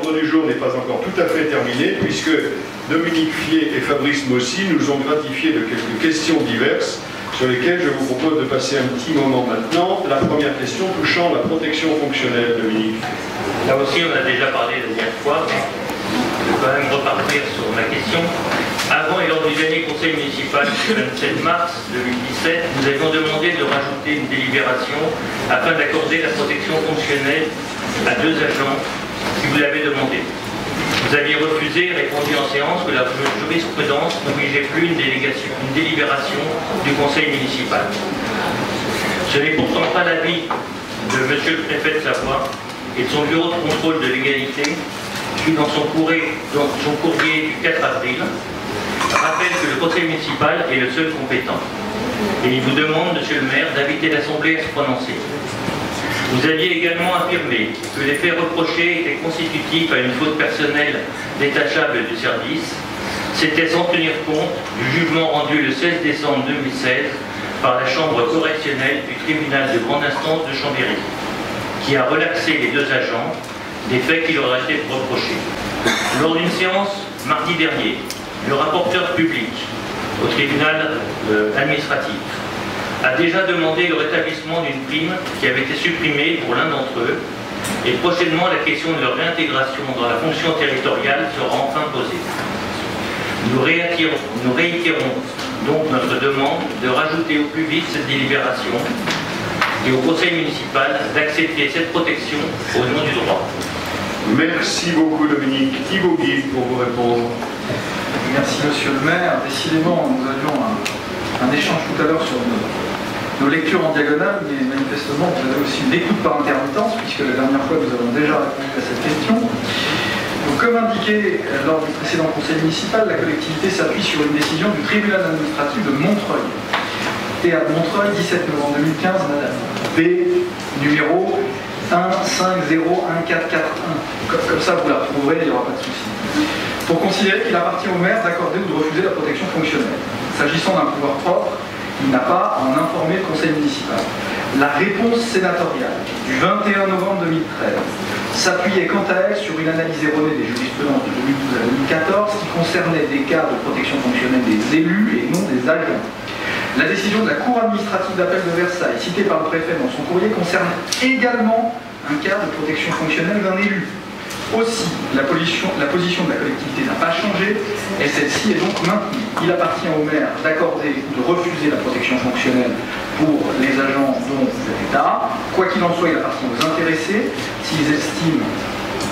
l'ordre du jour n'est pas encore tout à fait terminé, puisque Dominique Fier et Fabrice Mossy nous ont gratifié de quelques questions diverses, sur lesquelles je vous propose de passer un petit moment maintenant. La première question touchant la protection fonctionnelle, Dominique. Là aussi, on a déjà parlé la dernière fois, mais je vais quand même repartir sur ma question. Avant et lors du dernier conseil municipal du 27 mars 2017, nous avions demandé de rajouter une délibération afin d'accorder la protection fonctionnelle à 2 agents si vous l'avez demandé. Vous aviez refusé et répondu en séance que la jurisprudence n'obligeait plus une délibération du conseil municipal. Ce n'est pourtant pas l'avis de monsieur le préfet de Savoie et de son bureau de contrôle de légalité qui, dans son courrier du 4 avril, rappelle que le conseil municipal est le seul compétent. Et il vous demande, monsieur le maire, d'inviter l'Assemblée à se prononcer. Vous aviez également affirmé que les faits reprochés étaient constitutifs à une faute personnelle détachable du service. C'était sans tenir compte du jugement rendu le 16 décembre 2016 par la Chambre correctionnelle du tribunal de grande instance de Chambéry, qui a relaxé les 2 agents des faits qui leur étaient reprochés. Lors d'une séance mardi dernier, le rapporteur public au tribunal administratif a déjà demandé le rétablissement d'une prime qui avait été supprimée pour l'un d'entre eux, et prochainement la question de leur réintégration dans la fonction territoriale sera enfin posée. Nous réitérons donc notre demande de rajouter au plus vite cette délibération et au conseil municipal d'accepter cette protection au nom du droit. Merci beaucoup Dominique. Thibaut Guy pour vous répondre. Merci monsieur le maire. Décidément, nous avions un échange tout à l'heure sur nos lectures en diagonale, mais manifestement vous avez aussi une écoute par intermittence, puisque la dernière fois nous avons déjà répondu à cette question. Donc, comme indiqué lors du précédent conseil municipal, la collectivité s'appuie sur une décision du tribunal administratif de Montreuil. Théâtre Montreuil, 17 novembre 2015, madame B, numéro 1501441. Comme ça, vous la retrouverez, il n'y aura pas de souci. Pour considérer qu'il appartient au maire d'accorder ou de refuser la protection fonctionnelle. S'agissant d'un pouvoir propre, il n'a pas à en informer le conseil municipal. La réponse sénatoriale du 21 novembre 2013 s'appuyait quant à elle sur une analyse erronée des jurisprudences de 2012 à 2014 qui concernait des cas de protection fonctionnelle des élus et non des agents. La décision de la Cour administrative d'appel de Versailles, citée par le préfet dans son courrier, concerne également un cas de protection fonctionnelle d'un élu. Aussi, la position de la collectivité n'a pas changé et celle-ci est donc maintenue. Il appartient au maire d'accorder ou de refuser la protection fonctionnelle pour les agents dont cet état. Quoi qu'il en soit, il appartient aux intéressés, s'ils estiment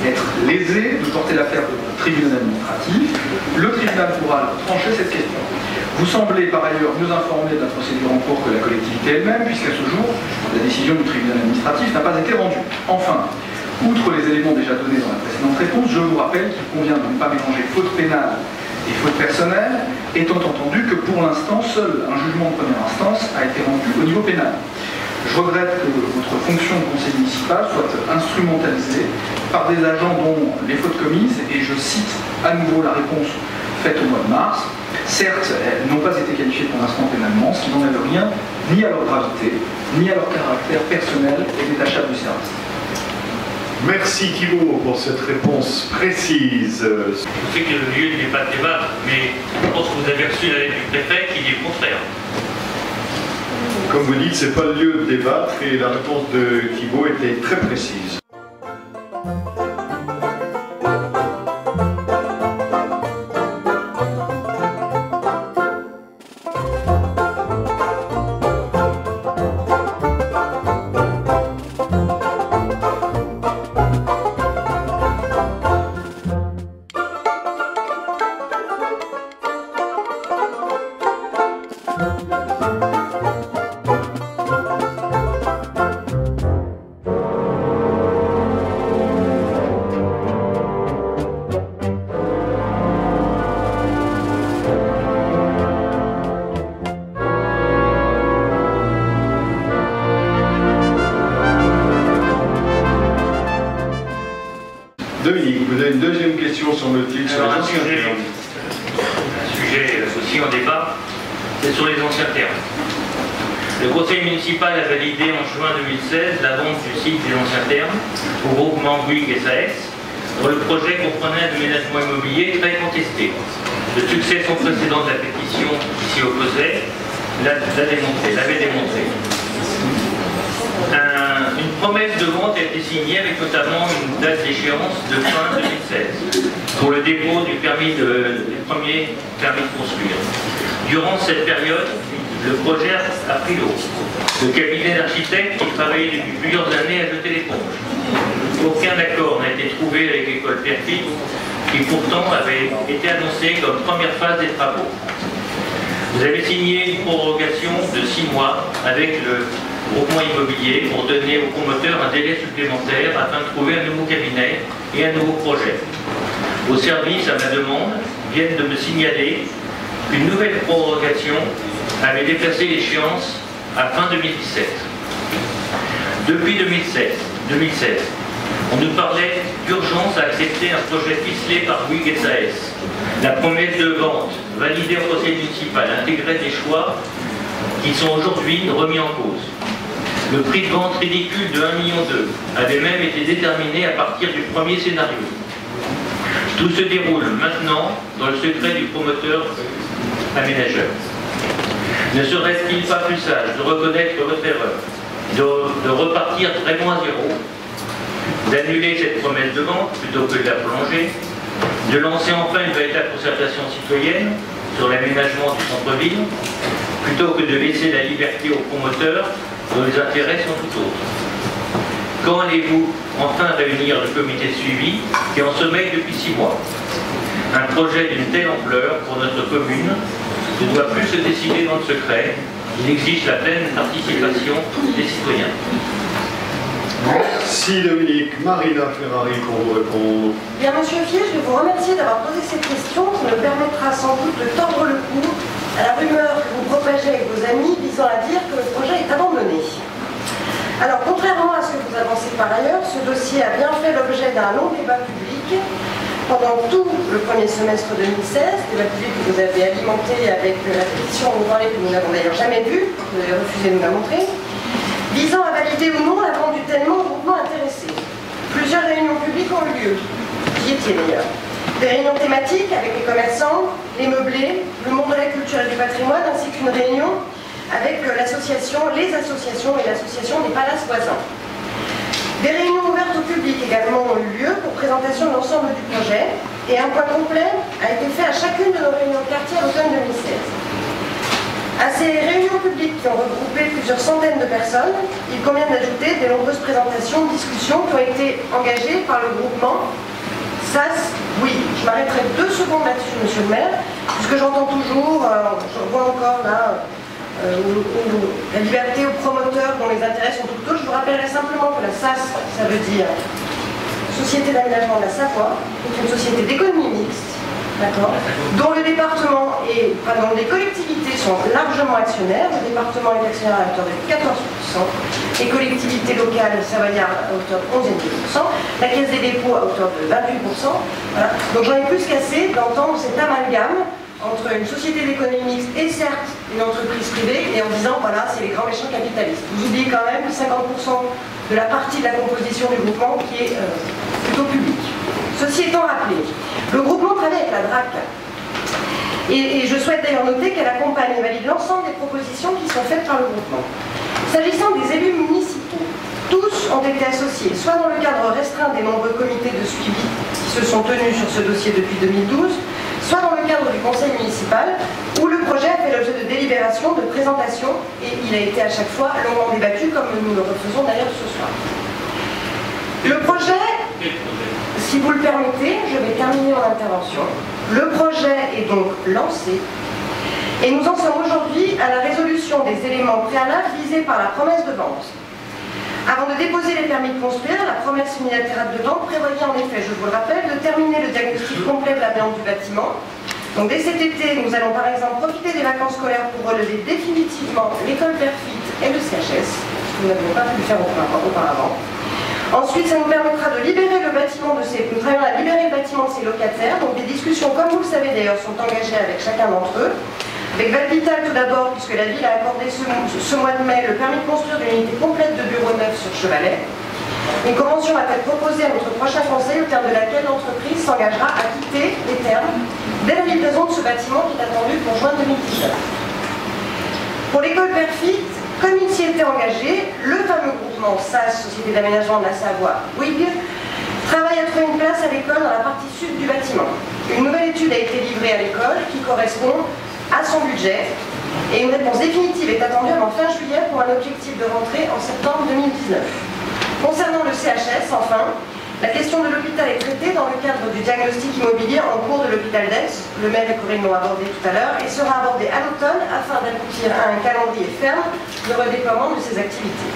être lésés, de porter l'affaire au tribunal administratif. Le tribunal pourra trancher cette question. Vous semblez par ailleurs mieux informé de la procédure en cours que la collectivité elle-même, puisqu'à ce jour, la décision du tribunal administratif n'a pas été rendue. Enfin, outre les éléments déjà donnés dans la précédente réponse, je vous rappelle qu'il convient de ne pas mélanger faute pénale et faute personnelle, étant entendu que pour l'instant, seul un jugement de première instance a été rendu au niveau pénal. Je regrette que votre fonction de conseil municipal soit instrumentalisée par des agents dont les fautes commises, et je cite à nouveau la réponse faite au mois de mars, certes, elles n'ont pas été qualifiées pour l'instant pénalement, ce qui n'enlève rien ni à leur gravité, ni à leur caractère personnel et détachable du service. Merci Thibaut pour cette réponse précise. Je sais que le lieu n'est pas de débat, mais je pense que vous avez reçu la lettre du préfet qui dit le contraire. Comme vous dites, ce n'est pas le lieu de débattre et la réponse de Thibaut était très précise. Dominique, vous avez une deuxième question, semble-t-il, sur les anciens termes. Un sujet aussi en débat, c'est sur les anciens termes. Le conseil municipal a validé en juin 2016 la vente du site des anciens termes au groupement Bouygues SAS dont le projet comprenait un aménagement immobilier très contesté. Le succès sans précédent de la pétition qui s'y opposait l'avait démontré. Une promesse de vente a été signée avec notamment une date d'échéance de fin 2016 pour le dépôt du premier permis de construire. Durant cette période, le projet a pris l'eau. Le cabinet d'architectes qui travaillait depuis plusieurs années a jeté l'éponge. Aucun accord n'a été trouvé avec l'école Perfit, qui pourtant avait été annoncée comme première phase des travaux. Vous avez signé une prorogation de 6 mois avec le groupement immobilier pour donner au promoteur un délai supplémentaire afin de trouver un nouveau cabinet et un nouveau projet. Vos services, à ma demande, viennent de me signaler qu'une nouvelle prorogation avait déplacé l'échéance à fin 2017. Depuis 2016, on nous parlait d'urgence à accepter un projet ficelé par Bouygues SAS. La promesse de vente, validée au conseil municipal, intégrait des choix qui sont aujourd'hui remis en cause. Le prix de vente ridicule de 1,2 million avait même été déterminé à partir du premier scénario. Tout se déroule maintenant dans le secret du promoteur aménageur. Ne serait-il pas plus sage de reconnaître votre erreur, de repartir vraiment à zéro, d'annuler cette promesse de vente plutôt que de la prolonger, de lancer enfin une véritable concertation citoyenne sur l'aménagement du centre-ville, plutôt que de laisser la liberté aux promoteurs dont les intérêts sont tout autres. Quand allez-vous enfin réunir le comité de suivi qui est en sommeil depuis 6 mois? Un projet d'une telle ampleur pour notre commune ne doit plus se décider dans le secret. Il exige la pleine participation des citoyens. Merci Dominique. Marina Ferrari pour vous répondre. Bien, Monsieur Fier, je vais vous remercier d'avoir posé cette question qui me permettra sans doute de tordre le cou à la rumeur que vous propagez avec vos amis visant à dire que le projet est abandonné. Alors, contrairement à ce que vous avancez par ailleurs, ce dossier a bien fait l'objet d'un long débat public pendant tout le premier semestre 2016, débat public que vous avez alimenté avec la pétition dont vous parlez, que nous n'avons d'ailleurs jamais vue, vous avez refusé de nous la montrer, visant à valider ou non la vente du tellement au groupement intéressé. Plusieurs réunions publiques ont eu lieu, j'y étiez d'ailleurs. Des réunions thématiques avec les commerçants, les meublés, le monde de la culture et du patrimoine, ainsi qu'une réunion avec les associations et l'association des palaces voisins. Des réunions ouvertes au public également ont eu lieu pour présentation de l'ensemble du projet, et un point complet a été fait à chacune de nos réunions de quartier à l'automne 2016. À ces réunions publiques qui ont regroupé plusieurs centaines de personnes, il convient d'ajouter des nombreuses présentations, discussions qui ont été engagées par le groupement SAS. Oui, je m'arrêterai 2 secondes là-dessus, Monsieur le maire, puisque j'entends toujours, je vois encore là, la liberté aux promoteurs dont les intérêts sont tout autres. Je vous rappellerai simplement que la SAS, ça veut dire Société d'aménagement de la Savoie, qui est une société d'économie mixte, d'accord, dont le département et les collectivités sont largement actionnaires. Le département est actionnaire à hauteur de 14%, les collectivités locales savoyardes à hauteur de 11,5%, la Caisse des dépôts à hauteur de 28%. Voilà. Donc j'en ai plus qu'assez d'entendre cet amalgame entre une société d'économie mixte et certes une entreprise privée, et en disant voilà, c'est les grands méchants capitalistes. Vous oubliez quand même 50% de la partie de la composition du groupement qui est plutôt publique. Ceci étant rappelé, le groupement travaille avec la DRAC. Et je souhaite d'ailleurs noter qu'elle accompagne et valide l'ensemble des propositions qui sont faites par le groupement. S'agissant des élus municipaux, tous ont été associés, soit dans le cadre restreint des nombreux comités de suivi qui se sont tenus sur ce dossier depuis 2012, soit dans le cadre du conseil municipal, où le projet a fait l'objet de délibération, de présentation, et il a été à chaque fois longuement débattu, comme nous le refaisons d'ailleurs ce soir. Le projet, si vous le permettez, je vais terminer mon intervention. Le projet est donc lancé, et nous en sommes aujourd'hui à la résolution des éléments préalables visés par la promesse de vente. Avant de déposer les permis de construire, la promesse unilatérale de vente prévoyait en effet, je vous le rappelle, de terminer le diagnostic complet de l'amiante du bâtiment. Donc dès cet été, nous allons par exemple profiter des vacances scolaires pour relever définitivement l'école Perfit et le CHS, ce que nous n'avions pas pu faire auparavant. Ensuite, ça nous permettra de libérer le bâtiment de ses... Nous travaillons à libérer le bâtiment de ses locataires. Donc des discussions, comme vous le savez d'ailleurs, sont engagées avec chacun d'entre eux. Avec Valvital tout d'abord, puisque la ville a accordé ce mois de mai le permis de construire d'une unité complète de bureaux neufs sur Chevalet. Une convention va être proposée à notre prochain conseil, au terme de laquelle l'entreprise s'engagera à quitter les termes dès la livraison de ce bâtiment qui est attendu pour juin 2019. Pour l'école Perfit, comme il s'y était engagé, le fameux groupement SAS, Société d'aménagement de la Savoie, WIG, travaille à trouver une place à l'école dans la partie sud du bâtiment. Une nouvelle étude a été livrée à l'école qui correspond à son budget et une réponse définitive est attendue avant fin juillet pour un objectif de rentrée en septembre 2019. Concernant le CHS, enfin, la question de l'hôpital est traitée dans le cadre du diagnostic immobilier en cours de l'hôpital d'Aix. Le maire et Corinne l'ont abordé tout à l'heure et sera abordé à l'automne afin d'aboutir à un calendrier ferme de redéploiement de ces activités.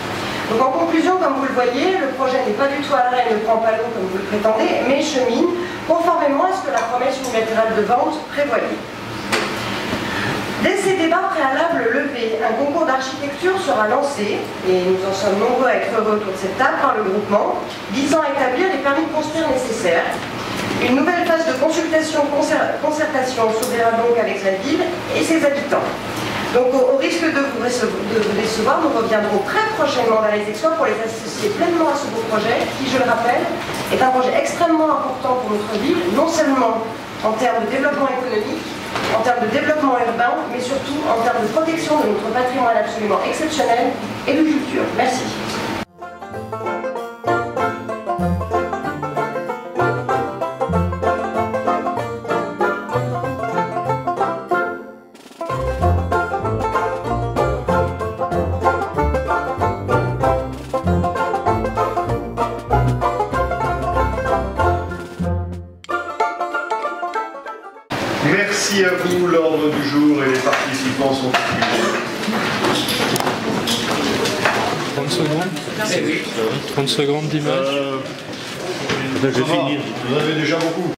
Donc en conclusion, comme vous le voyez, le projet n'est pas du tout à l'arrêt et ne prend pas l'eau comme vous le prétendez, mais chemine conformément à ce que la promesse unilatérale de vente prévoyait. Dès ces débats préalables levés, un concours d'architecture sera lancé, et nous en sommes nombreux à être heureux autour de cette table, par le groupement, visant à établir les permis de construire nécessaires. Une nouvelle phase de concertation s'ouvrira donc avec la ville et ses habitants. Donc au risque de vous décevoir, nous reviendrons très prochainement dans les Aixois pour les associer pleinement à ce beau projet, qui, je le rappelle, est un projet extrêmement important pour notre ville, non seulement en termes de développement économique, en termes de développement urbain, mais surtout en termes de protection de notre patrimoine absolument exceptionnel et de culture. Merci. Merci à vous, l'ordre du jour et les participants sont excusés. 30 secondes 30 secondes d'image. Vous avez déjà beaucoup.